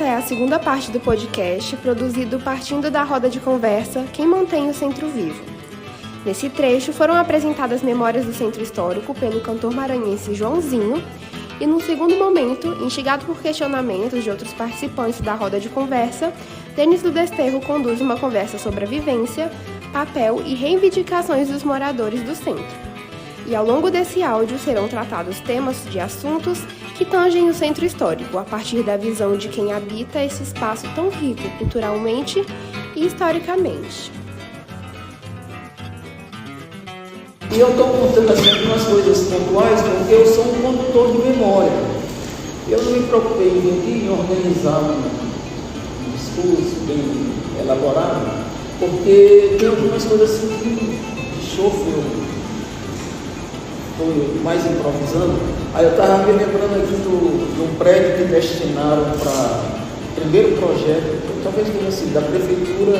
Essa é a segunda parte do podcast, produzido partindo da roda de conversa Quem Mantém o Centro Vivo. Nesse trecho foram apresentadas memórias do Centro Histórico pelo cantor maranhense Joãozinho e, num segundo momento, instigado por questionamentos de outros participantes da roda de conversa, Denis do Desterro conduz uma conversa sobre a vivência, papel e reivindicações dos moradores do centro. E ao longo desse áudio serão tratados temas de assuntos que tangem o centro histórico, a partir da visão de quem habita esse espaço tão rico culturalmente e historicamente. E eu estou contando assim algumas coisas pontuais porque eu sou um condutor de memória. Eu não me preocupei em organizar um discurso bem elaborado, porque tem algumas coisas assim que chofre. Estou mais improvisando. Aí eu estava me lembrando aqui do prédio que destinaram para o primeiro projeto, talvez tenha sido da Prefeitura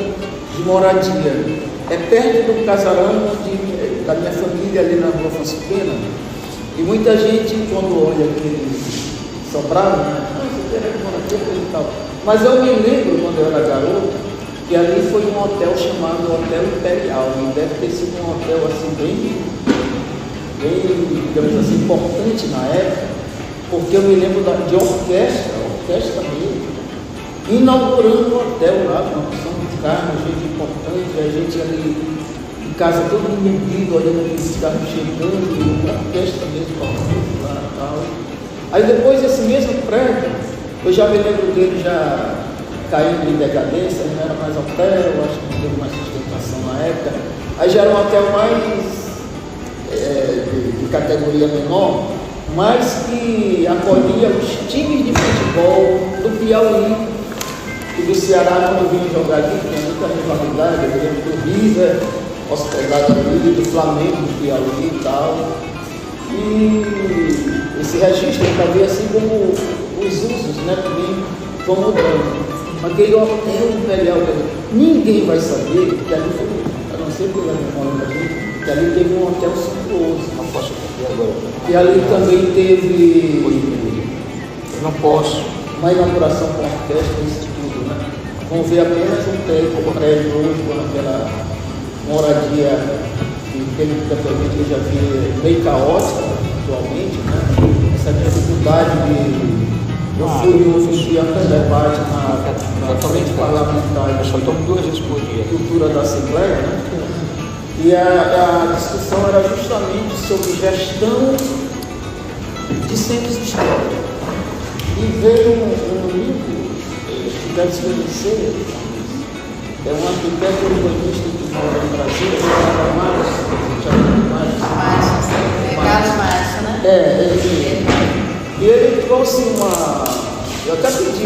de Moradia. É perto do casarão da minha família ali na Rua Afonso Pena. E muita gente, quando olha aquele sobrado, você quer morar e tal. Mas eu me lembro, quando eu era garoto, que ali foi um hotel chamado Hotel Imperial. E deve ter sido um hotel assim bem, digamos assim, importante na época, porque eu me lembro de orquestra mesmo, inaugurando o hotel lá, com uma opção de carro, gente importante, a gente ali em casa todo mundo bebido, olhando aqueles carros chegando, e a orquestra mesmo tocando lá e tal. Aí depois esse mesmo prédio, eu já me lembro dele já caindo em decadência, não era mais hotel, acho que não teve mais sustentação na época, aí já era um hotel mais de categoria menor, mas que acolhia os times de futebol do Piauí e do Ceará quando vinham jogar aqui, tinha muita rivalidade, eu lembro do River, hospedado ali, do Flamengo, do Piauí e tal. E esse registro está bem assim como os usos, né, também vão mudando. Aquele hotel imperial, ninguém vai saber que ali foi, a não ser pela memória da gente, que ali teve um hotel suntuoso. Não posso contar agora. E ali também teve. Eu não posso. Uma inauguração com orquestra, isso tudo, né? Vamos ver apenas um prédio hoje, com aquela moradia que temporariamente eu já vi meio caótica atualmente, né? Essa dificuldade de. Eu fui até debate na frente parlamentar. Eu só tomo 2 vezes por dia. Cultura da Assembleia, né? E a discussão era justamente sobre gestão de centros históricos. E veio um livro que deve se conhecer, é um arquiteto urbanista que mora no Brasil, chamado Márcio, né? E ele trouxe uma. Eu até pedi.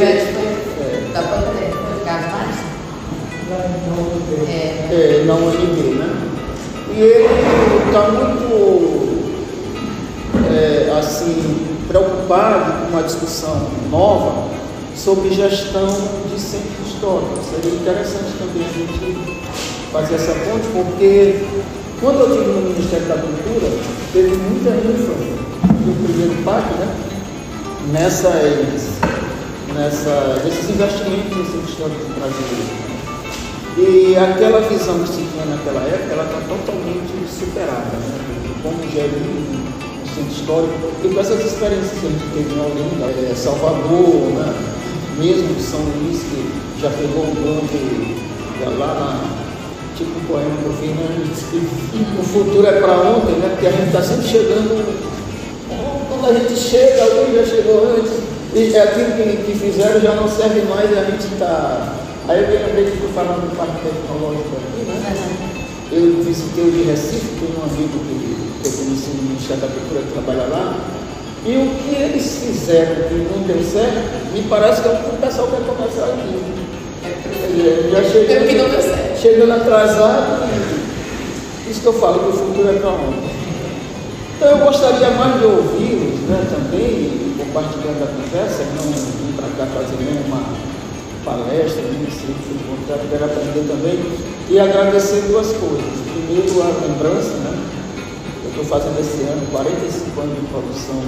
Da Bandeira, foi Carlos Márcio? Na UNB, né? E ele está muito, assim, preocupado com uma discussão nova sobre gestão de centros históricos. Seria interessante também a gente fazer essa ponte, porque quando eu estive no Ministério da Cultura, teve muita ênfase no primeiro PAC, né? Nesses investimentos em centros históricos brasileiros. E aquela visão que se tinha naquela época, ela está totalmente superada, né? Como gerir um centro histórico, e com essas experiências que a gente teve em Olinda, Salvador, né? Mesmo São Luís, que já pegou um bonde lá tipo o poema que eu fiz, né? O futuro é para ontem, né? Porque a gente está sempre chegando, quando a gente chega, alguém já chegou antes, e aquilo que fizeram já não serve mais, e a gente está. Aí eu me lembrei que estou falando do parque tecnológico aqui, né? Eu visitei o de Recife, tem um amigo que eu conheci no Ministério da Cultura que trabalha lá, e o que eles fizeram que não deu certo, me parece que é o que o pessoal quer começar aqui. Já chegando atrasado, isso que eu falo, que o futuro é para ontem. Então eu gostaria mais de ouvi-los, né, também, compartilhando a conversa, não vir para cá fazer nenhuma palestra, quero aprender também e agradecer 2 coisas. Primeiro, a lembrança, né? Eu estou fazendo esse ano 45 anos de produção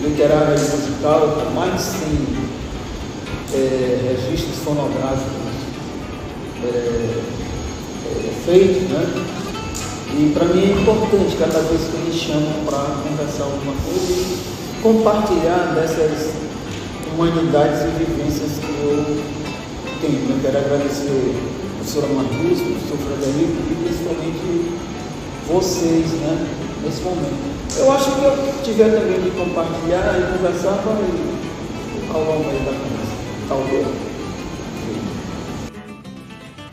literária e musical, com mais de 100 registros fonográficos feitos, né? E para mim é importante cada vez que me chamam para conversar alguma coisa e compartilhar dessas humanidades e vivências que eu tenho. Eu quero agradecer a professora Marcos, o professor Frederico e principalmente vocês, né, nesse momento. Eu acho que eu tiver também de compartilhar e conversar ao longo da conversa. Talvez.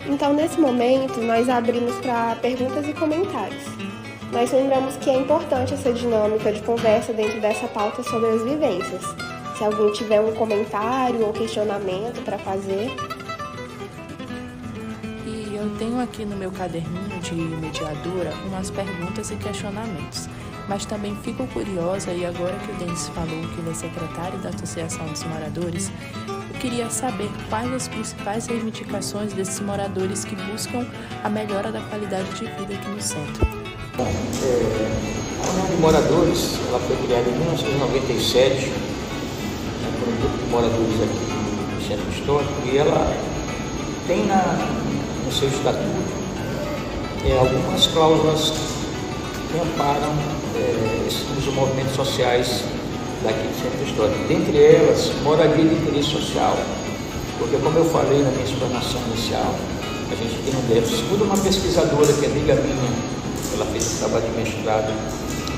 Então, nesse momento, nós abrimos para perguntas e comentários. Nós lembramos que é importante essa dinâmica de conversa dentro dessa pauta sobre as vivências. Se alguém tiver um comentário ou questionamento para fazer. E eu tenho aqui no meu caderninho de mediadora umas perguntas e questionamentos. Mas também fico curiosa, e agora que o Denis falou que ele é secretário da Associação dos Moradores, eu queria saber quais as principais reivindicações desses moradores que buscam a melhora da qualidade de vida aqui no centro. Bom, a União de Moradores, ela foi criada em 1997, por um grupo de moradores aqui no Centro Histórico, e ela tem no seu estatuto algumas cláusulas que amparam os movimentos sociais daqui do Centro Histórico. Dentre elas, moradia de interesse social, porque, como eu falei na minha explanação inicial, a gente tem um déficit. Segundo uma pesquisadora que é amiga minha, ela fez um trabalho de mestrado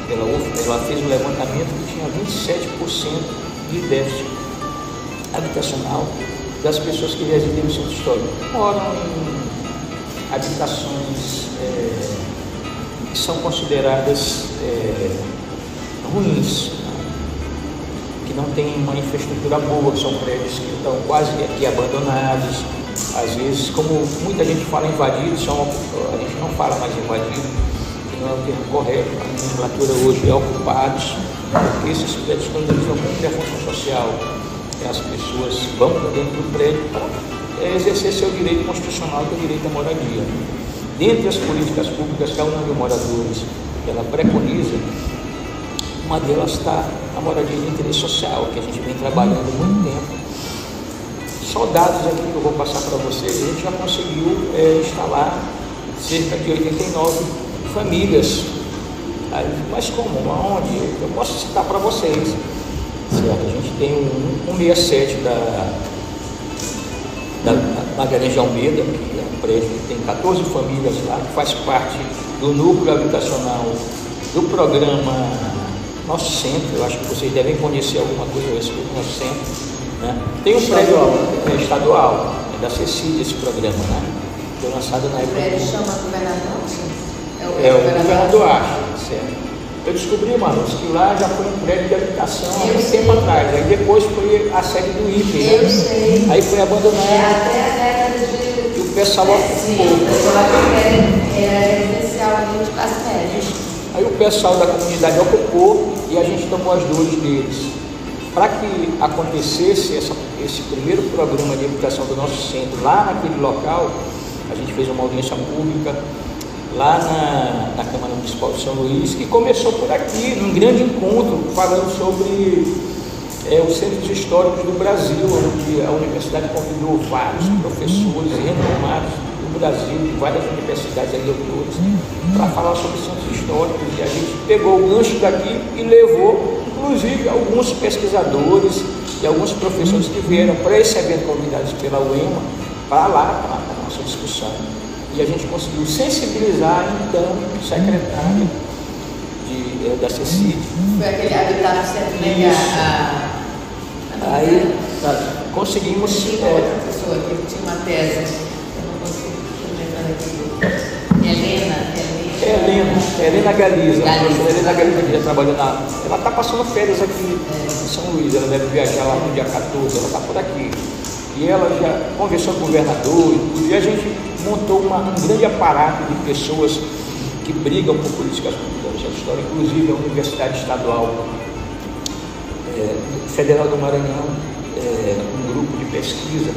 pela UFBA, ela fez um levantamento que tinha 27% de déficit habitacional das pessoas que residem no Centro Histórico. Moram em habitações que são consideradas ruins, que não têm uma infraestrutura boa, que são prédios que estão quase aqui abandonados. Às vezes, como muita gente fala invadidos, a gente não fala mais invadido, que não é o termo correto, a nomenclatura hoje é ocupados, porque esses prédios estão cumprem a função social. As pessoas vão para dentro do prédio para exercer seu direito constitucional, que é o direito à moradia. Dentre as políticas públicas que a União de Moradores ela preconiza, uma delas está a moradia de interesse social, que a gente vem trabalhando há muito tempo. Só dados aqui que eu vou passar para vocês, a gente já conseguiu instalar cerca de 89 famílias. Mas como? Aonde? Eu posso citar para vocês. Certo? A gente tem um 167 da Magalhães de Almeida, que é um prédio que tem 14 famílias lá, que faz parte do núcleo habitacional do programa Nosso Centro. Eu acho que vocês devem conhecer alguma coisa a respeito do Nosso Centro, né? Tem um prédio estadual, da CECID, esse programa, né? Foi lançado na época. O prédio chama Governador? O Governador Acha, certo? Eu descobri, mano, que lá já foi um prédio de habitação há muito tempo atrás. Aí depois foi a sede do IPE, né? Eu sei. Aí foi abandonado. Até a década de... E o pessoal ocupou. Era residencial ali de classe média. Aí o pessoal da comunidade ocupou e a gente tomou as dores deles. Para que acontecesse esse primeiro programa de habitação do Nosso Centro lá naquele local, a gente fez uma audiência pública lá na Câmara Municipal de São Luís, que começou por aqui, num grande encontro, falando sobre os centros históricos do Brasil, onde a universidade convidou vários professores renomados do Brasil, de várias universidades e autores, para falar sobre centros históricos. E a gente pegou o gancho daqui e levou, inclusive, alguns pesquisadores e alguns professores que vieram para esse evento convidados pela UEMA, para lá, para a nossa discussão. E a gente conseguiu sensibilizar, então, o secretário da CECID. Foi aquele habitat no centro legal. Aí conseguimos. Tinha outra pessoa que tinha uma tese, eu não consigo lembrar aqui. Helena Galiza. A professora Helena Galiza, que já trabalhou ela está passando férias aqui em São Luís, ela deve viajar lá no dia 14, ela está por aqui. E ela já conversou com o governador e a gente montou um grande aparato de pessoas que brigam por políticas públicas da história, inclusive a Universidade Estadual Federal do Maranhão, um grupo de pesquisa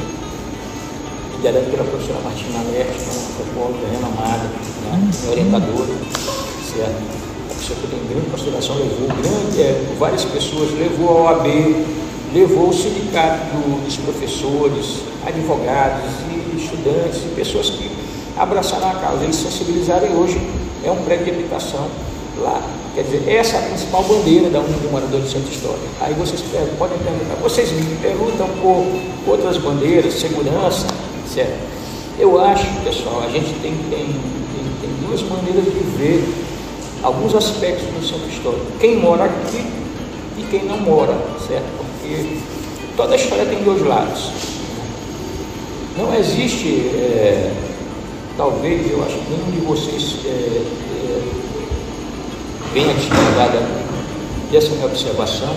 liderado pela professora Martina Leste, que é uma antropóloga renomada, né, orientadora, certo? A isso aqui tem grande consideração, levou várias pessoas, levou a OAB, levou o sindicato dos professores, advogados e estudantes, e pessoas que abraçaram a causa, eles sensibilizaram e hoje é um prédio de habitação lá. Quer dizer, essa é a principal bandeira da União de Moradores do Centro Histórico. Aí vocês podem perguntar, vocês me perguntam por outras bandeiras, segurança, certo? Eu acho, pessoal, a gente tem duas maneiras de ver alguns aspectos do Centro Histórico. Quem mora aqui e quem não mora, certo? Porque toda a história tem dois lados. Não existe, talvez, eu acho que nenhum de vocês venha discordar dessa minha observação,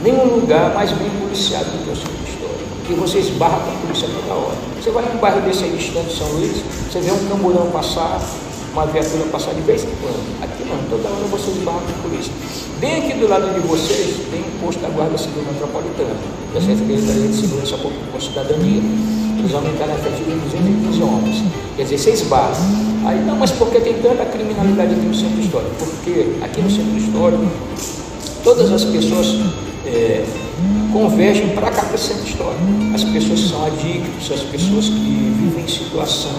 nenhum lugar mais bem policiado do que o Centro Histórico, porque você esbarra com a polícia toda hora. Você vai num bairro desse aí distante de São Luís, você vê um camburão passar, uma viatura passar de vez em quando. Aqui não, toda hora você esbarra com a polícia. Bem aqui do lado de vocês tem um posto da Guarda Civil Metropolitana, da Secretaria de Segurança Pública com Cidadania. Eles aumentaram a efetiva em 215 homens. Quer dizer, 6 barras. Aí, não, mas por que tem tanta criminalidade aqui no Centro Histórico? Porque aqui no Centro Histórico, todas as pessoas convergem para cá, para o Centro Histórico. As pessoas que são adictos, as pessoas que vivem em situação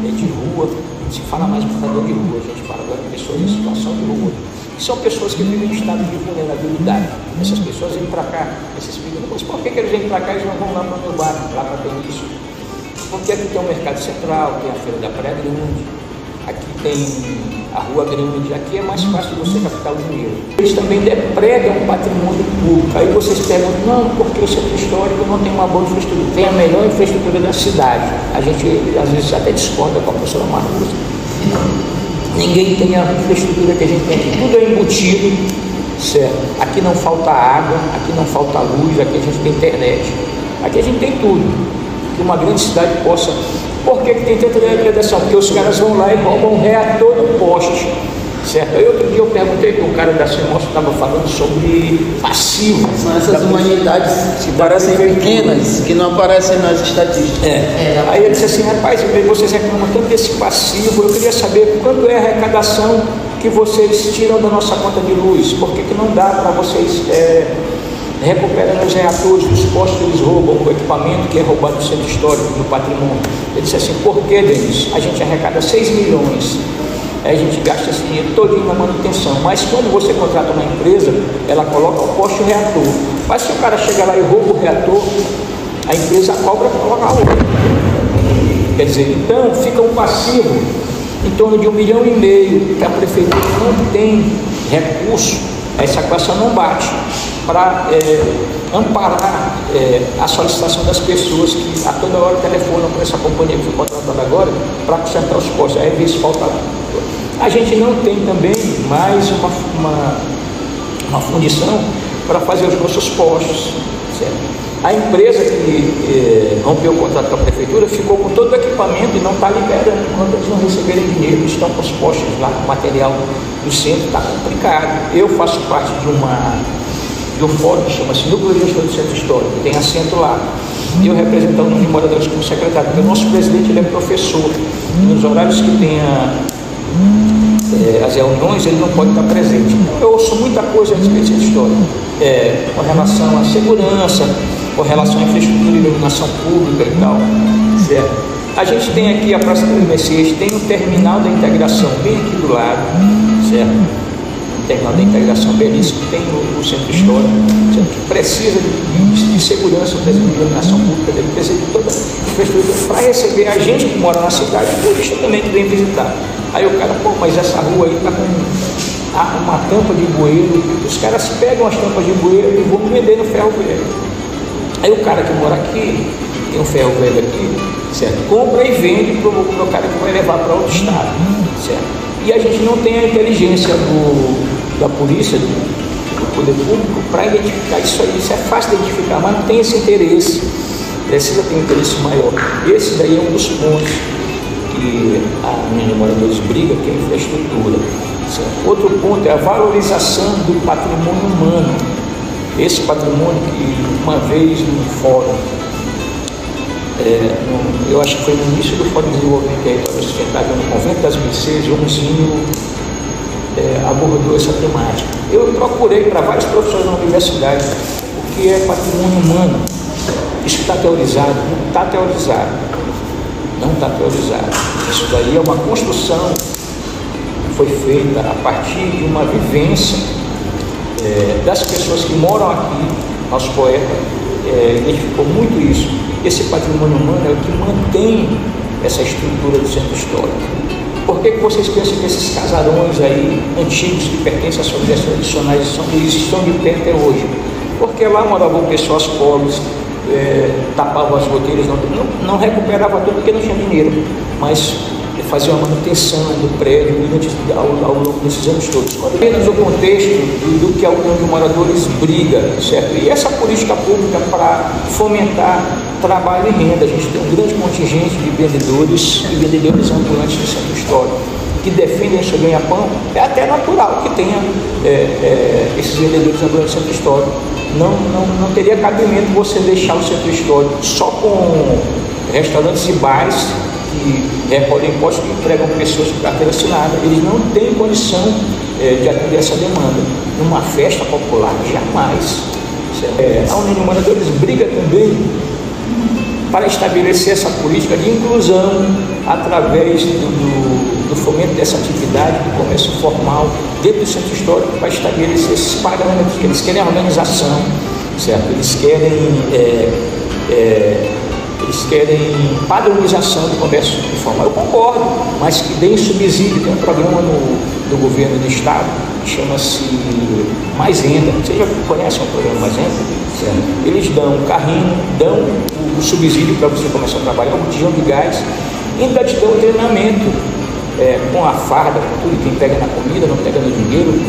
de rua, se fala mais de morador de rua, a gente fala agora de pessoas em situação de rua. São pessoas que vivem em estado de vulnerabilidade. Essas pessoas vêm para cá, esses meninos, mas por que eles vêm para cá e não vão lá para o meu bairro, lá para ter isso? Porque aqui tem o Mercado Central, tem a Feira da Praia Grande, aqui tem a Rua Grande, aqui é mais fácil você captar o dinheiro. Eles também depredam o patrimônio público. Aí vocês perguntam, não, porque o Centro Histórico não tem uma boa infraestrutura, tem a melhor infraestrutura da cidade. A gente às vezes até discorda com a professora Marcos. Ninguém tem a infraestrutura que a gente tem aqui, tudo é embutido, certo? Aqui não falta água, aqui não falta luz, aqui a gente tem internet, aqui a gente tem tudo, que uma grande cidade possa. Por que tem tanta depredação? Porque os caras vão lá e roubam um reator do poste, certo? Aí outro dia eu perguntei para um cara da CEMOS que estava falando sobre passivo. São essas humanidades que parecem pequenas, que não aparecem nas estatísticas. Aí ele disse assim, rapaz, vocês reclamam tanto desse passivo, eu queria saber quanto é a arrecadação que vocês tiram da nossa conta de luz, por que não dá para vocês recuperando os reatores dos postos que eles roubam, o equipamento que é roubado do Centro Histórico, do patrimônio. Ele disse assim, por que, Denis? A gente arrecada 6 milhões. Aí a gente gasta esse dinheiro todinho na manutenção, mas quando você contrata uma empresa, ela coloca o poste e o reator. Mas se o cara chega lá e rouba o reator, a empresa cobra para colocar outro. Quer dizer, então fica um passivo em torno de 1,5 milhão, que a prefeitura não tem recurso, essa equação não bate para amparar a solicitação das pessoas que a toda hora telefonam para essa companhia que foi contratada agora para consertar os postos. Aí às vezes falta. A gente não tem também mais uma fundição para fazer os nossos postos, certo? A empresa que rompeu o contrato com a prefeitura ficou com todo o equipamento e não está liberando enquanto eles não receberem dinheiro, estão com os postos lá, com o material do centro, está complicado. Eu faço parte de um fórum que chama-se Núcleo de Gestão do Centro Histórico, que tem assento lá. E eu represento um de moradores como secretário, porque o nosso presidente ele é professor, e nos horários que tem as reuniões ele não pode estar presente. Então eu ouço muita coisa a respeito do Centro Histórico, com relação à segurança, com relação à infraestrutura e iluminação pública e tal, certo? A gente tem aqui a Praça do Mercedes, tem o terminal da integração bem aqui do lado, certo? O terminal da integração belíssimo, tem o Centro Histórico, certo? Que precisa de segurança, precisa de iluminação pública, precisa de toda a infraestrutura para receber a gente que mora na cidade, e o turista também que vem visitar. Aí o cara, pô, mas essa rua aí está com uma tampa de bueiro, os caras pegam as tampas de bueiro e vão vender no ferro velho. Aí o cara que mora aqui, tem um ferro velho aqui, certo? Compra e vende para o cara que vai levar para outro estado, certo? E a gente não tem a inteligência da polícia, do poder público, para identificar isso aí. Isso é fácil de identificar, mas não tem esse interesse. Precisa ter um interesse maior. Esse daí é um dos pontos que a União de Moradores briga, que é a infraestrutura. Certo? Outro ponto é a valorização do patrimônio humano. Esse patrimônio que uma vez no fórum, eu acho que foi no início do Fórum de Desenvolvimento Territorial Sustentável, no Convento das Mercês, Joãozinho, abordou essa temática. Eu procurei para vários professores da universidade o que é patrimônio humano. Isso está teorizado? Não está teorizado. Não está teorizado. Isso daí é uma construção que foi feita a partir de uma vivência das pessoas que moram aqui. Nosso poeta identificou muito isso. Esse patrimônio humano é o que mantém essa estrutura do centro histórico. Por que vocês pensam que esses casarões aí antigos que pertencem às famílias tradicionais estão de pé até hoje? Porque lá moravam pessoas pobres, tapavam as goteiras, não recuperava tudo porque não tinha dinheiro, mas fazia uma manutenção do prédio ao longo desses anos todos. Apenas o contexto do que a União de Moradores briga, certo? E essa política pública para fomentar trabalho e renda. A gente tem um grande contingente de vendedores e vendedores ambulantes no centro histórico que defendem esse ganha-pão. É até natural que tenha esses vendedores ambulantes no centro histórico. Não teria cabimento você deixar o centro histórico só com restaurantes e bares que recolhem impostos, que empregam pessoas com carteira assinada. Eles não têm condição de atender essa demanda. Numa festa popular, jamais. A União de Moradores briga também para estabelecer essa política de inclusão através do fomento dessa atividade do comércio formal dentro do centro histórico, para estabelecer esses parâmetros. Eles querem organização, certo? Eles querem padronização do comércio informal. Eu concordo, mas que deem subsídio. Tem um programa do governo do estado que chama-se Mais Renda. Vocês já conhecem o programa Mais Renda? Certo. Eles dão um carrinho, dão o subsídio para você começar a trabalhar, um botijão de gás, e ainda te dão um treinamento com a farda, com tudo, quem pega na comida, não pega no dinheiro.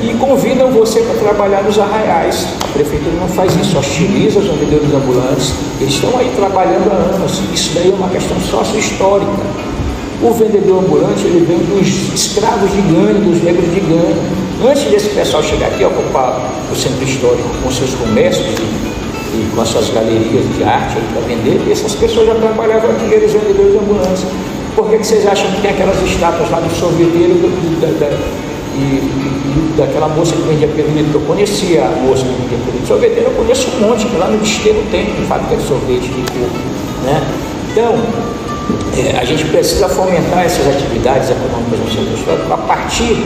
E convidam você para trabalhar nos arraiais. A prefeitura não faz isso, hostiliza os vendedores ambulantes. Eles estão aí trabalhando há anos. Isso daí é uma questão sócio-histórica. O vendedor ambulante, ele vem dos escravos de Gana, dos negros de Gana. Antes desse pessoal chegar aqui a ocupar o centro histórico com seus comércios e com as suas galerias de arte para vender, essas pessoas já trabalhavam aqui, eles vendedores ambulantes. Por que vocês acham que tem aquelas estátuas lá do sorveteiro e daquela moça que vendia pirulito? Eu conhecia a moça que vendia pirulito. Sorveteiro eu conheço um monte, que lá no Esteiro tem fábrica de sorvete de coco, né? Então, a gente precisa fomentar essas atividades econômicas no centro histórico a partir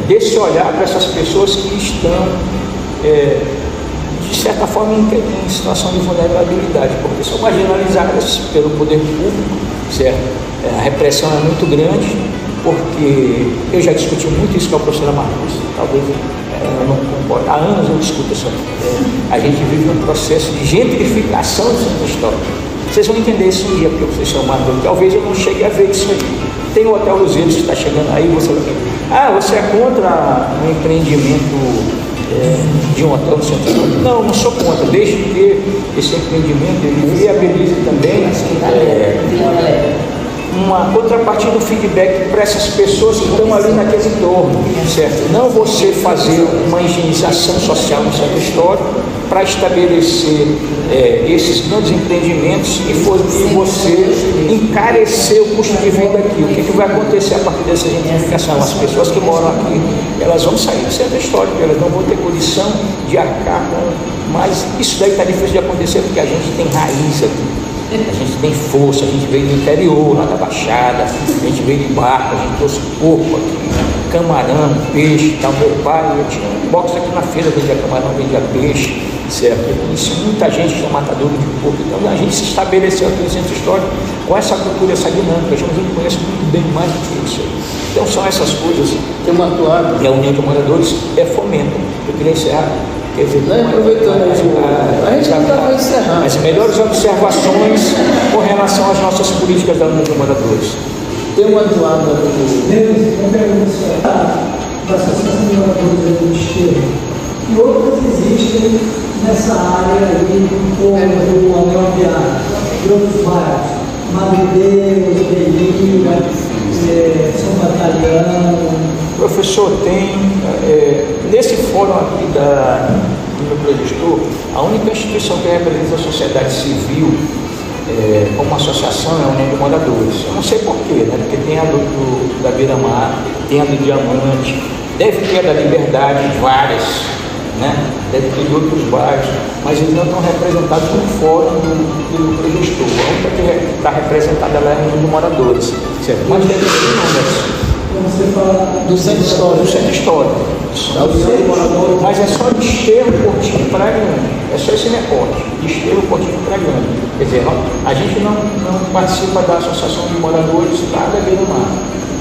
desse olhar para essas pessoas que estão, de certa forma, em situação de vulnerabilidade, porque são marginalizadas pelo poder público, certo? A repressão é muito grande, porque eu já discuti muito isso com a professora Marcos, talvez eu não concorde, há anos eu discuto isso. A gente vive um processo de gentrificação do centro histórico. Vocês vão entender isso um dia, porque vocês são mais doidos. Talvez eu não chegue a ver isso aí. Tem o Hotel Luzeiros que está chegando aí, você vai ver. Você é contra um empreendimento de um hotel no centro histórico? Não sou contra, desde que esse empreendimento ele viabilize também uma contrapartida do feedback para essas pessoas que estão ali naquele entorno, certo? Não você fazer uma higienização social no centro histórico para estabelecer esses grandes empreendimentos e você encarecer o custo de vida aqui. O que vai acontecer a partir dessa gentrificação? As pessoas que moram aqui, elas vão sair do centro histórico, elas não vão ter condição de arcar com... Mas isso daí está difícil de acontecer porque a gente tem raiz aqui. A gente tem força, a gente veio do interior, lá da Baixada, a gente veio de barco, a gente trouxe porco aqui, camarão, peixe e tal. Meu pai, eu tinha um box aqui na feira, vendia camarão, vendia peixe, certo? Eu conheci muita gente que é matadora de porco. Então a gente se estabeleceu aqui no centro histórico com essa cultura, essa dinâmica. A gente conhece muito bem mais do que isso. Então são essas coisas. Tem uma toada. E a União de Moradores fomenta. Eu queria encerrar. Aproveitando, a gente já está encerrando. As melhores observações com relação às nossas políticas da União de Moradores. Tem uma doada uma pergunta da Associação de Moradores do Esteiro. E outras existem nessa área aí, como o Anel Viário, e outros bairros, Madeireiros, Belinha, São Batalhão. Professor, tem, nesse fórum aqui do meu progestor, a única instituição que representa a sociedade civil como associação é a União de Moradores. Eu não sei porquê, né? Porque tem a da Beira-Mar, tendo diamante, deve ter da Liberdade várias, né? Deve ter de outros bairros, mas eles não estão representados no fórum do gestor. A única que está representada lá é o número de moradores, certo? Mas deve ter inúmeras. Você fala Do centro histórico. Do centro histórico. Mas é só Desterro, Portinho e Praia Grande. É só esse recorte. Desterro, Portinho e Praia Grande. Quer dizer, a gente não participa da Associação de Moradores lá da Beira Mar.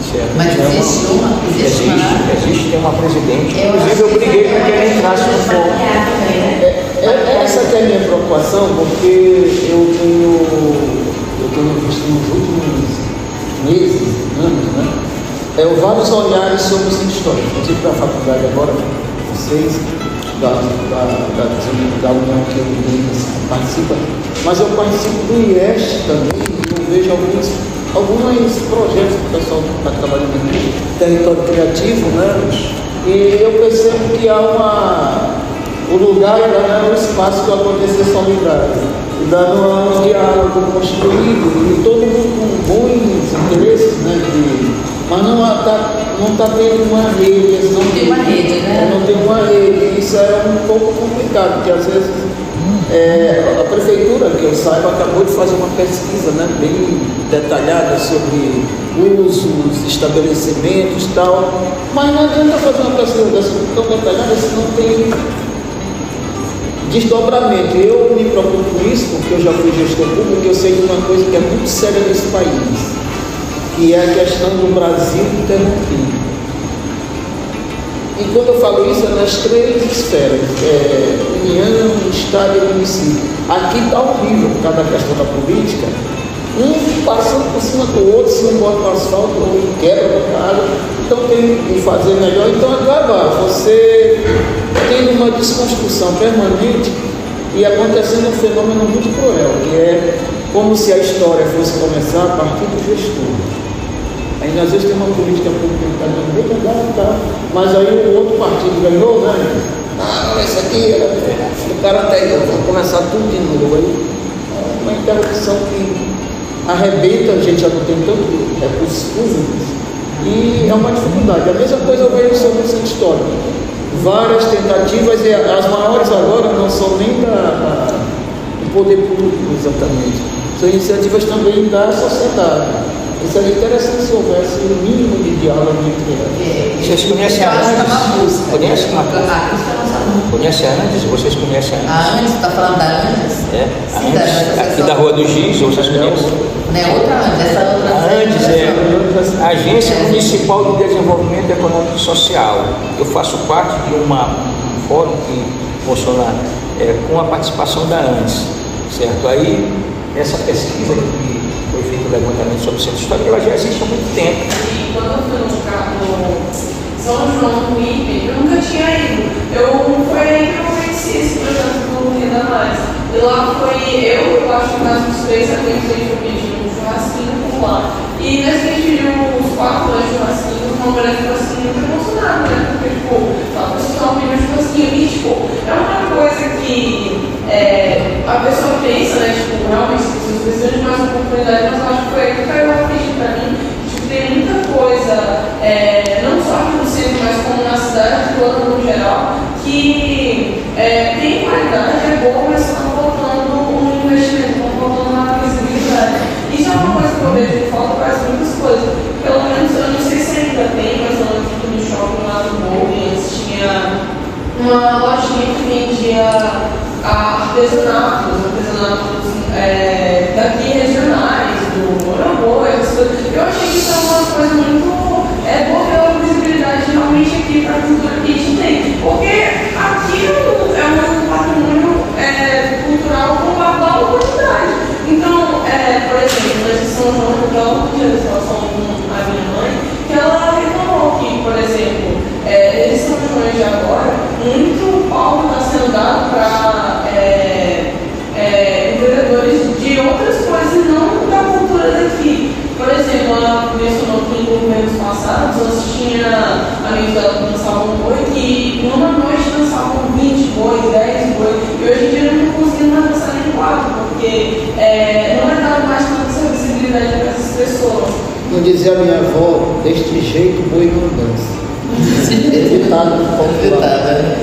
Certo? Mas existe uma? Existe, tem uma presidente. Inclusive eu briguei para que ela entrasse no fórum. Essa que é a minha preocupação, porque eu tenho visto nos últimos meses, anos, né? Vários olhares sobre o centro histórico. Inclusive da faculdade agora, vocês, da União que eu participo, mas eu participo do IES também, e eu vejo alguns projetos que o pessoal está trabalhando aqui, território criativo, né? E eu percebo que há o lugar ainda não é o espaço que acontecer solidariedade. Ainda não há um diálogo construído e todo mundo com bons interesses, né? Mas não está tendo uma rede. Não tem uma rede, né? Não tem uma rede. Isso é um pouco complicado, porque às vezes a prefeitura, que eu saiba, acabou de fazer uma pesquisa, né, bem detalhada sobre usos, estabelecimentos e tal. Mas não adianta fazer uma pesquisa tão detalhada se não tem desdobramento. Eu me preocupo com isso, porque eu já fui gestor público e eu sei de uma coisa que é muito séria nesse país, que é a questão do Brasil interrompido. E quando eu falo isso, é nas três esferas, União, Estado e município. Aqui está horrível por causa da questão da política, um passando por cima do outro, se um bota no asfalto, o outro quebra no carro, então tem que fazer melhor. Então acaba você tem uma desconstrução permanente e acontecendo um fenômeno muito cruel, que é como se a história fosse começar a partir do gestor. Aí às vezes tem uma política pública que está dando bem legal, tá? Mas aí o outro partido ganhou, né? Não, esse aqui o cara está aí, vamos começar tudo de novo. Aí uma interrupção que arrebenta, a gente já não tem tanto recursos públicos e é uma dificuldade. A mesma coisa eu vejo sobre o centro histórico. Várias tentativas, e as maiores agora não são nem do poder público exatamente, são iniciativas também da sociedade. Isso seria interessante se houvesse um mínimo de diálogo entre elas. Vocês conhecem a Andes? Conhecem a Andes? Vocês conhecem a Andes? A Andes, está falando da Andes? A Andes, aqui da Rua do Giz, vocês conhecem? Não é outra Andes, essa outra A Andes é a Agência Municipal de Desenvolvimento Econômico e Social. Eu faço parte de um fórum que funciona com a participação da Andes, certo? Aí, essa pesquisa que foi feito o levantamento sobre o centro histórico, ela já existe há muito tempo. E quando eu fui no São João do IPE, eu nunca tinha ido. Foi aí que eu conheci esse projeto do Renda Mais. E lá foi eu acho que mais uns 3 amigos a gente pediu um churrasquinho por lá. E nesse que a gente pediu uns 4 churrasquinhos, uma mulher ficou assim muito emocionada, né? Porque, tipo, a pessoa pediu um churrasquinho e, tipo, é uma coisa que a pessoa pensa, né? Tipo, realmente, se precisam de mais oportunidade, mas eu acho que foi aí que caiu a ficha pra mim. Tipo, tem muita coisa, não só aqui no centro, mas como na cidade toda, no geral, que tem qualidade, é boa, mas está faltando um investimento, está faltando uma visibilidade. Isso é uma coisa que eu vejo que falta para muitas coisas. Pelo menos, eu não sei se ainda tem, mas eu lembro que no shopping lá do Morro, antes tinha uma lojinha que vendia artesanatos daqui regionais, do Morambo, essas coisas. Eu achei que isso é uma coisa muito boa pela visibilidade realmente aqui para a cultura que a gente tem. Porque aqui é um patrimônio cultural com uma oportunidade. Então, por exemplo, nesse São João, eu estava com relação a minha mãe, que ela reclamou que, por exemplo, nesse São João de agora, muito palco está sendo dado para empreendedores de outras coisas e não da cultura daqui. Por exemplo, ela mencionou que em governos passados nós tinha amigos dela que dançavam boi que numa noite dançavam 20 bois, 10 bois, e hoje em dia não estão conseguindo mais dançar nem 4, porque não é dado mais tanta essa visibilidade para essas pessoas. Não dizia a minha avó, deste jeito boi não dança. Evitado popular.